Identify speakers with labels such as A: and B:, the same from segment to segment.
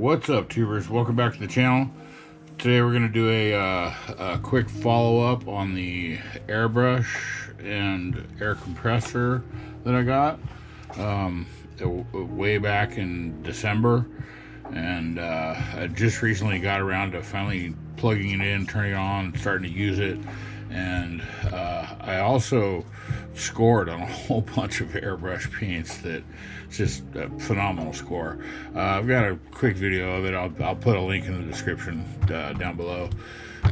A: What's up, tubers? Welcome back to the channel. Today we're going to do a quick follow-up on the airbrush and air compressor that I got way back in December, and I just recently got around to finally plugging it in, turning it on, starting to use it. And I also scored on a whole bunch of airbrush paints. That it's just a phenomenal score. I've got a quick video of it. I'll put a link in the description down below,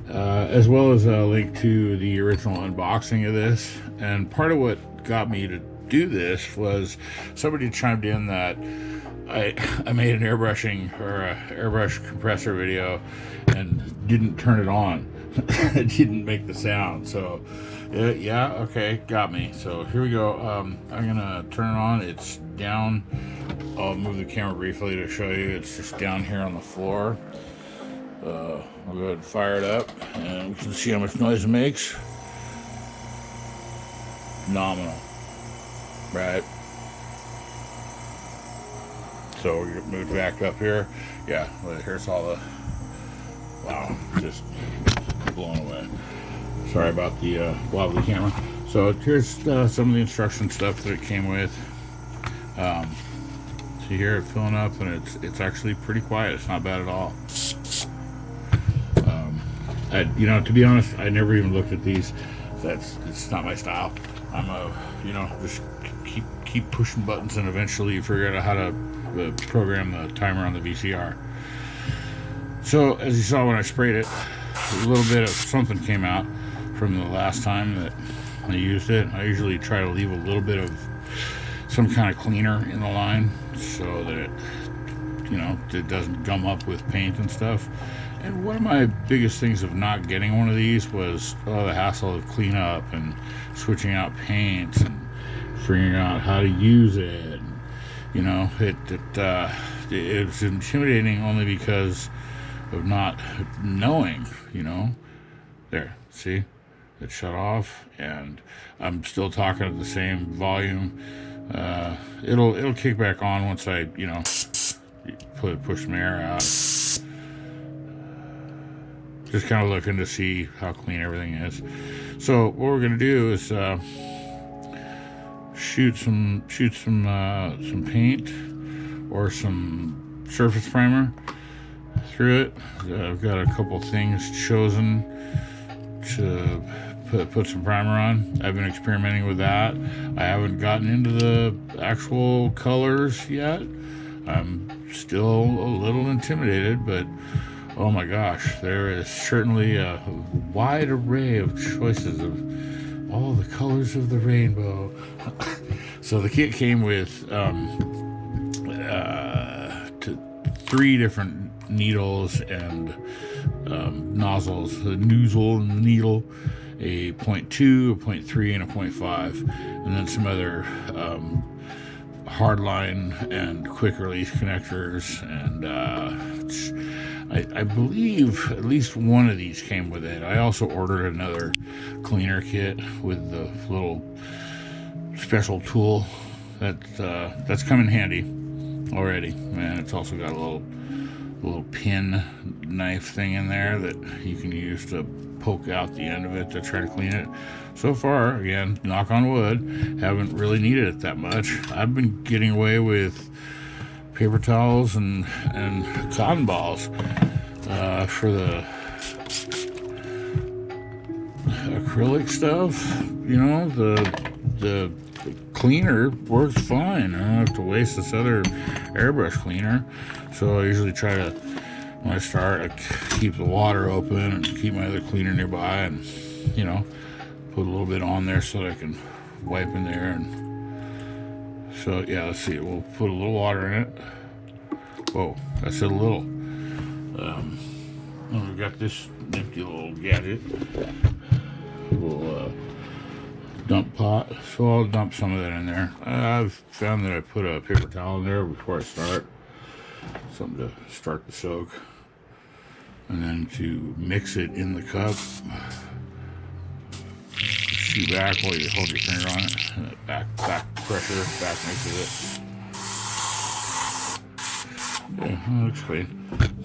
A: as well as a link to the original unboxing of this. And part of what got me to do this was somebody chimed in that I made an airbrushing or a airbrush compressor video and didn't turn it on. It didn't make the sound. So yeah, okay, got me. So here we go. I'm gonna turn it on. It's down. I'll move the camera briefly to show you. It's just down here on the floor. I'll go ahead and fire it up, and we can see how much noise it makes. Phenomenal, right? So we move back up here. Yeah, here's all the, wow, just blown away. Sorry about the wobbly camera. So here's some of the instruction stuff that it came with. See here, it's filling up, and it's actually pretty quiet. It's not bad at all. You know, to be honest, I never even looked at these. It's not my style. I'm you know, just keep pushing buttons, and eventually you figure out how to program the timer on the VCR. So as you saw when I sprayed it, a little bit of something came out from the last time that I used it. I usually try to leave a little bit of some kind of cleaner in the line so that it, you know, it doesn't gum up with paint and stuff. And one of my biggest things of not getting one of these was the hassle of cleanup and switching out paints and figuring out how to use it. You know, it's intimidating only because of not knowing, you know. There, see, it shut off, and I'm still talking at the same volume. It'll kick back on once I, you know, push some air out. Just kind of looking to see how clean everything is. So what we're gonna do is shoot some paint or some surface primer through it. I've got a couple things chosen to put some primer on. I've been experimenting with that. I haven't gotten into the actual colors yet. I'm still a little intimidated, but oh my gosh, there is certainly a wide array of choices of all the colors of the rainbow. So the kit came with 3 different needles and nozzles, the nozzle and the needle, a 0.2, a 0.3, and a 0.5, and then some other hardline and quick release connectors. And I believe at least one of these came with it. I also ordered another cleaner kit with the little special tool that's come in handy already. And it's also got a little pin knife thing in there that you can use to poke out the end of it to try to clean it. So far, again, knock on wood, haven't really needed it that much. I've been getting away with paper towels and cotton balls for the acrylic stuff. You know, the cleaner works fine. I don't have to waste this other airbrush cleaner. So I usually try to, when I start, I keep the water open and keep my other cleaner nearby, and, you know, put a little bit on there so that I can wipe in there. And so yeah, let's see, we'll put a little water in it. Whoa, I said a little. And we've got this nifty little gadget, little dump pot. So I'll dump some of that in there. I've found that I put a paper towel in there before I start, something to start the soak, and then to mix it in the cup. Shoot back while you hold your finger on it, and back pressure, back mixes it. Yeah, that looks clean.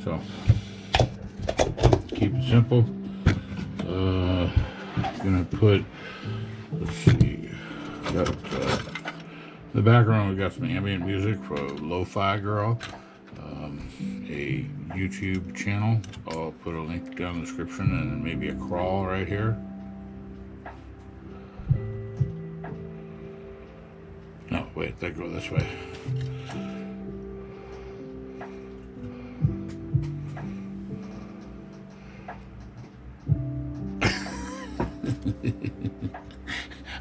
A: So keep it simple. Gonna put, let's see, got the background. We got some ambient music for Lo-Fi Girl, a YouTube channel. I'll put a link down in the description, and maybe a crawl right here. No, wait, they go this way.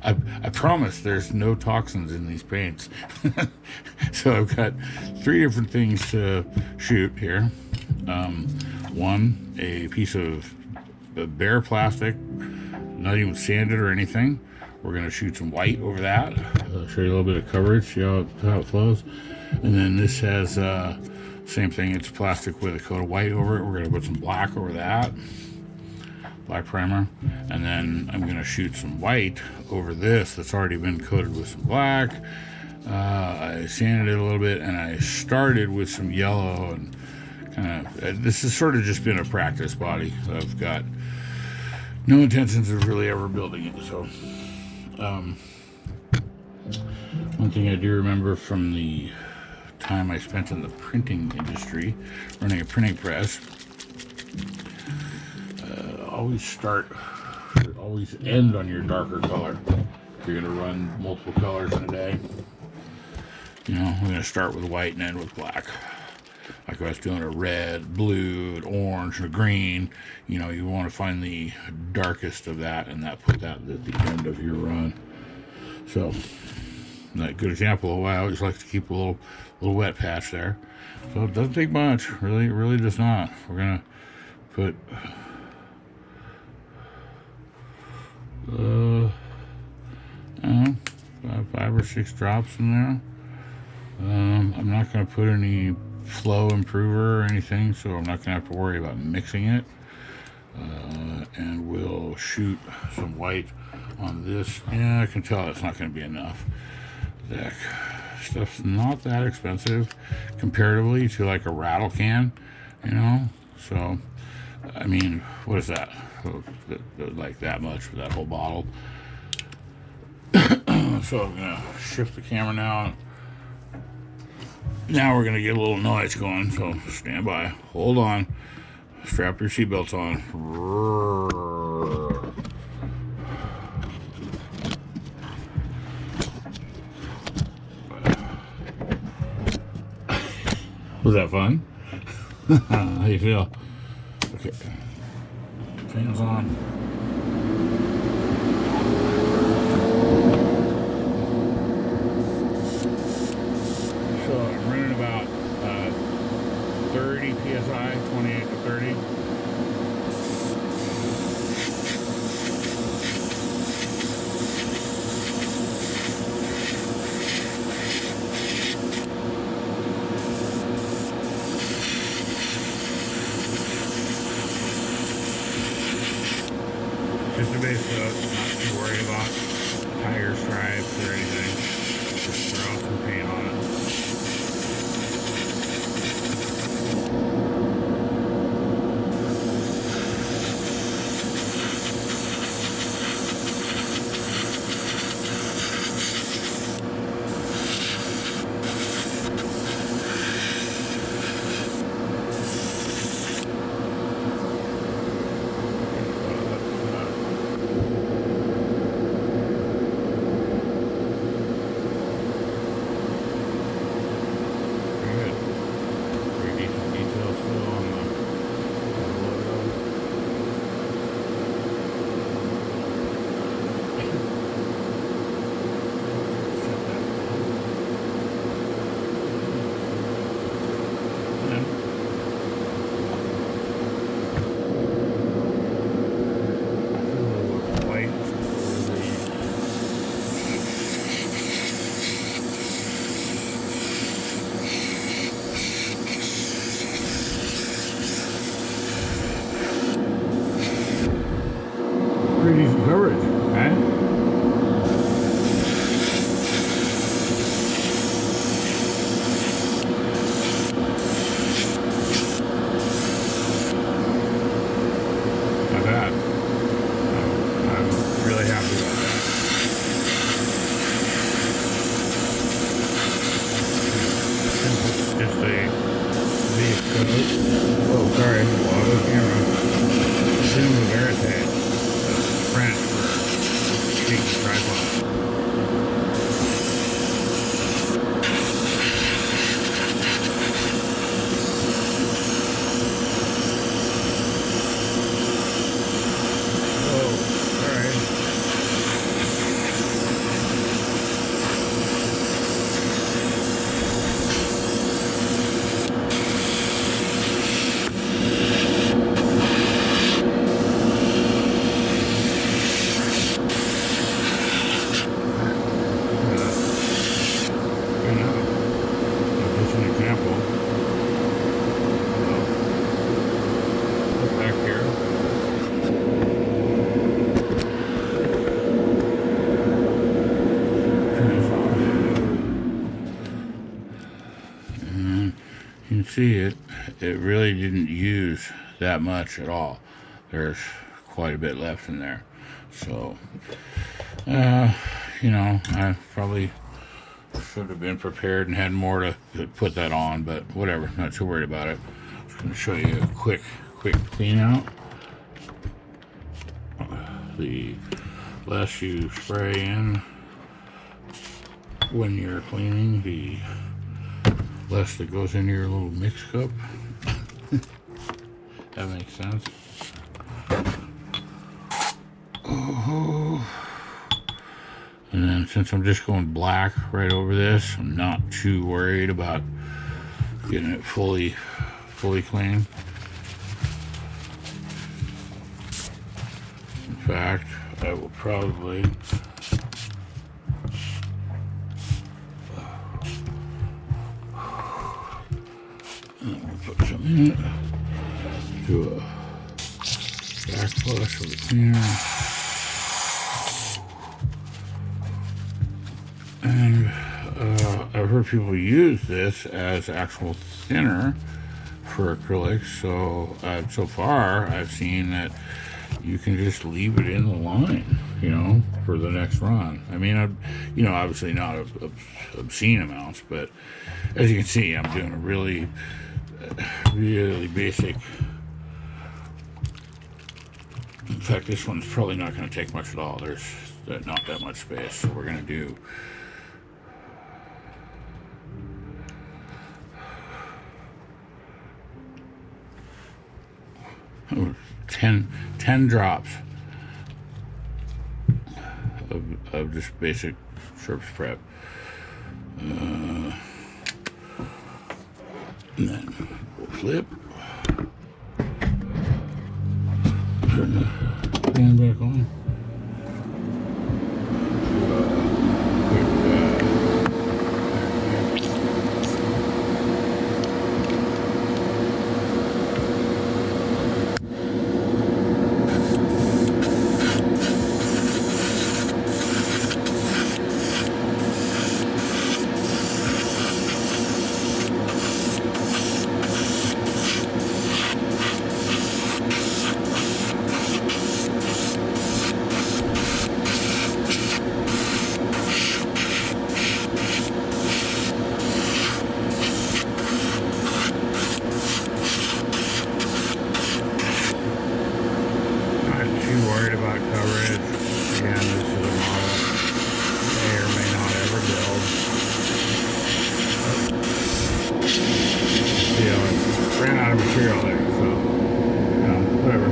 A: I promise there's no toxins in these paints. So I've got 3 different things to shoot here. One, a piece of bare plastic, not even sanded or anything. We're going to shoot some white over that. Show you a little bit of coverage, see how it flows. And then this has same thing, it's plastic with a coat of white over it. We're going to put some black over that. Black primer, and then I'm going to shoot some white over this that's already been coated with some black. I sanded it a little bit, and I started with some yellow, and kind of this has sort of just been a practice body. I've got no intentions of really ever building it. So one thing I do remember from the time I spent in the printing industry running a printing press, always end on your darker color. If you're going to run multiple colors in a day, you know, we're going to start with white and end with black. Like if I was doing a red, blue, an orange, and a green, you know, you want to find the darkest of that, and put that at the end of your run. So, a good example of why I always like to keep a little wet patch there. So it doesn't take much, really, it really does not. We're going to put 5 or 6 drops in there. I'm not going to put any flow improver or anything, so I'm not going to have to worry about mixing it. And we'll shoot some white on this. Yeah, I can tell it's not going to be enough. That stuff's not that expensive comparatively to like a rattle can, you know. So, I mean, what is that? Like that much for that whole bottle. So I'm gonna shift the camera now. Now we're gonna get a little noise going, so stand by. Hold on. Strap your seatbelts on. Was that fun? How you feel? Okay. Fans on. So I'm running about 30 psi, 28 to 30. Just a base coat, not too worried about tire stripes or anything. Just throw some paint on it. Pretty decent coverage, eh? Oh, sorry. Auto camera. Zoom verite. French for shaky tripod. You can see it really didn't use that much at all. There's quite a bit left in there. So, you know, I probably should have been prepared and had more to put that on, but whatever, not too worried about it. I'm just going to show you a quick clean out. The less you spray in when you're cleaning, the less that goes into your little mix cup. That makes sense. Oh. And then since I'm just going black right over this, I'm not too worried about getting it fully clean. In fact, I will probably put some in it. Do a backflush with the cleaner. And I've heard people use this as actual thinner for acrylics. So so far I've seen that you can just leave it in the line, you know, for the next run. I mean, you know, obviously not obscene amounts, but as you can see, I'm doing a really basic. In fact, this one's probably not going to take much at all. There's not that much space, so we're going to do 10 drops of just basic surface prep. And then we'll flip. Turn the pan back on. Worried about coverage. Again, this is a model may or may not ever build. You know, it ran out of material there, so you know, whatever.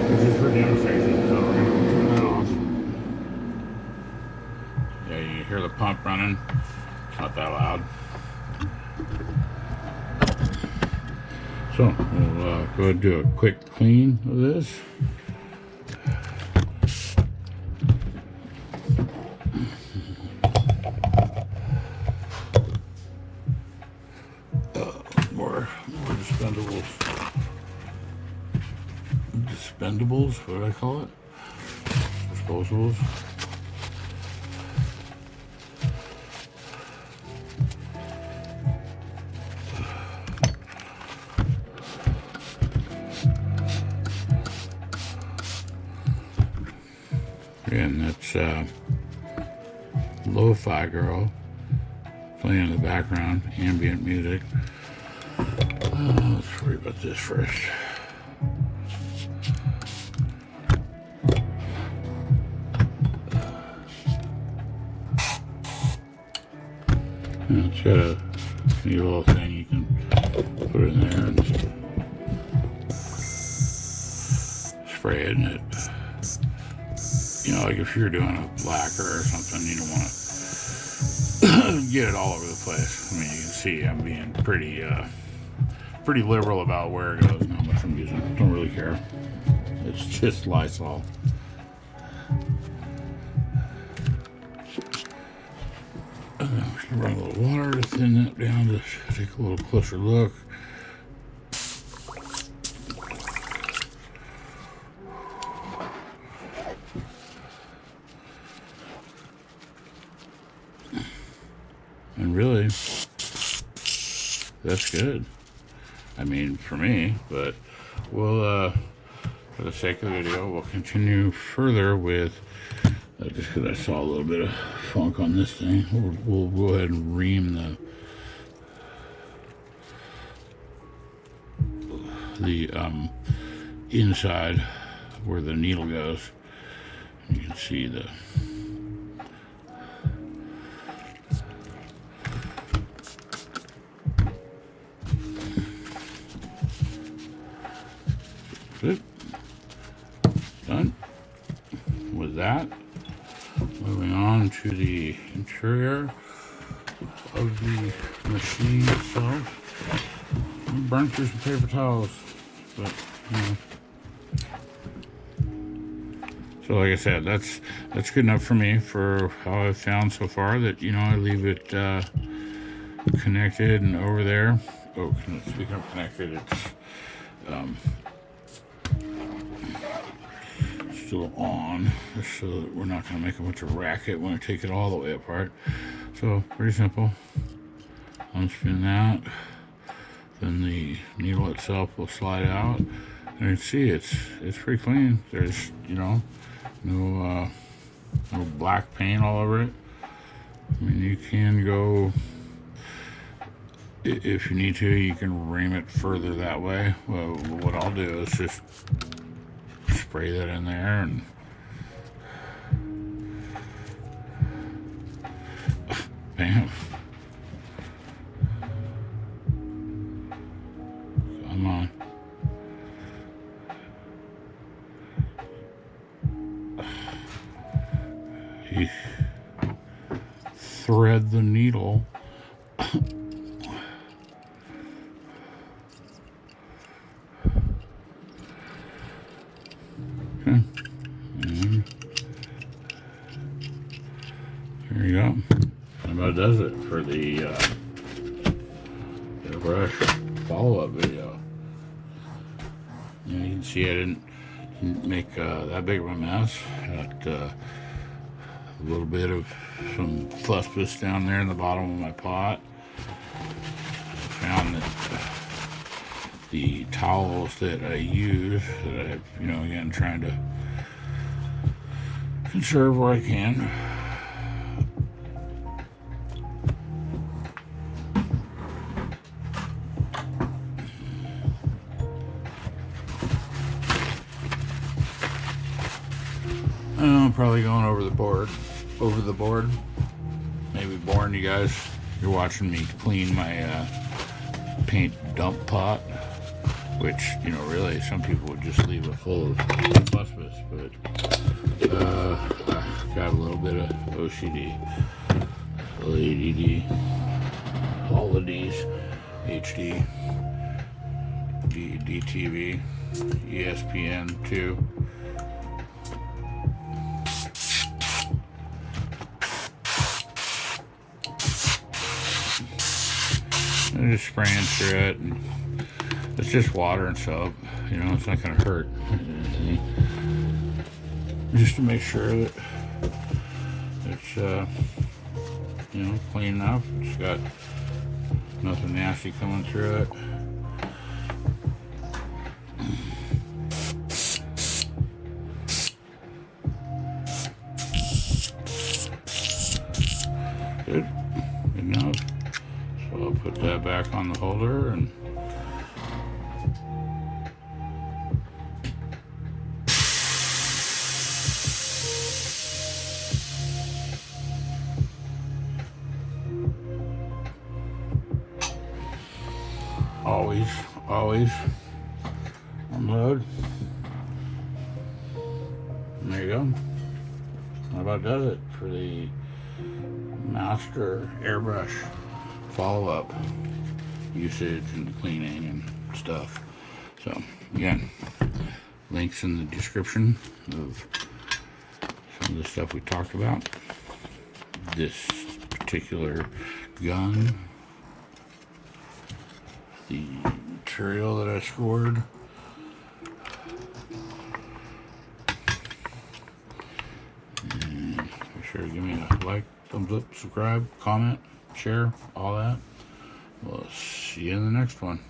A: This is for demonstration, so we're gonna turn that off. Yeah, you hear the pump running. It's not that loud. So we'll go ahead and do a quick clean of this. Dispendables, what do I call it? Disposables. And that's Lo-Fi Girl playing in the background, ambient music. about this first. And it's got a neat little thing you can put in there and spray it, and it, you know, like if you're doing a lacquer or something, you don't want to get it all over the place. I mean, you can see I'm being pretty liberal about where it goes and how much I'm using. Don't really care. It's just Lysol. Run a little water to thin that down to take a little closer look. And really, that's good. I mean, for me, but we'll, for the sake of the video, we'll continue further with, just because I saw a little bit of funk on this thing, we'll go ahead and ream the inside where the needle goes. You can see the it. Done with that. Moving on to the interior of the machine itself. I burned through some paper towels, but you know. So like I said, that's good enough for me for how I've found so far. That, you know, I leave it connected and over there. Oh, speaking of connected, it's still on, just so that we're not going to make a bunch of racket when I take it all the way apart. So pretty simple. Unspin that, then the needle itself will slide out, and you can see it's pretty clean. There's, you know, no black paint all over it. I mean, you can go, if you need to, you can ream it further that way. Well, what I'll do is just spray that in there and bam. Come on. You thread the needle. Okay. And there you go. That about does it for the Airbrush follow-up video. You know, you can see I didn't make that big of a mess. Got a little bit of some fuspus down there in the bottom of my pot. Found that the towels that I use, that I've, you know, again, trying to conserve where I can. I'm probably going over the board. Maybe boring you guys. You're watching me clean my paint dump pot, which, you know, really some people would just leave it full of fuspus, but I've got a little bit of OCD, ADD, all of these, HD, DTV, ESPN2. I'm just spraying through it, and it's just water and soap, you know, it's not going to hurt. Just to make sure that it's, you know, clean enough. It's got nothing nasty coming through it. Good enough. So I'll put that back on the holder, and always unload. And there you go. That about does it for the Master Airbrush follow-up usage and cleaning and stuff. So again, links in the description of some of the stuff we talked about. This particular gun, the material that I scored, and be sure to give me a like, thumbs up, subscribe, comment, share, all that. We'll see you in the next one.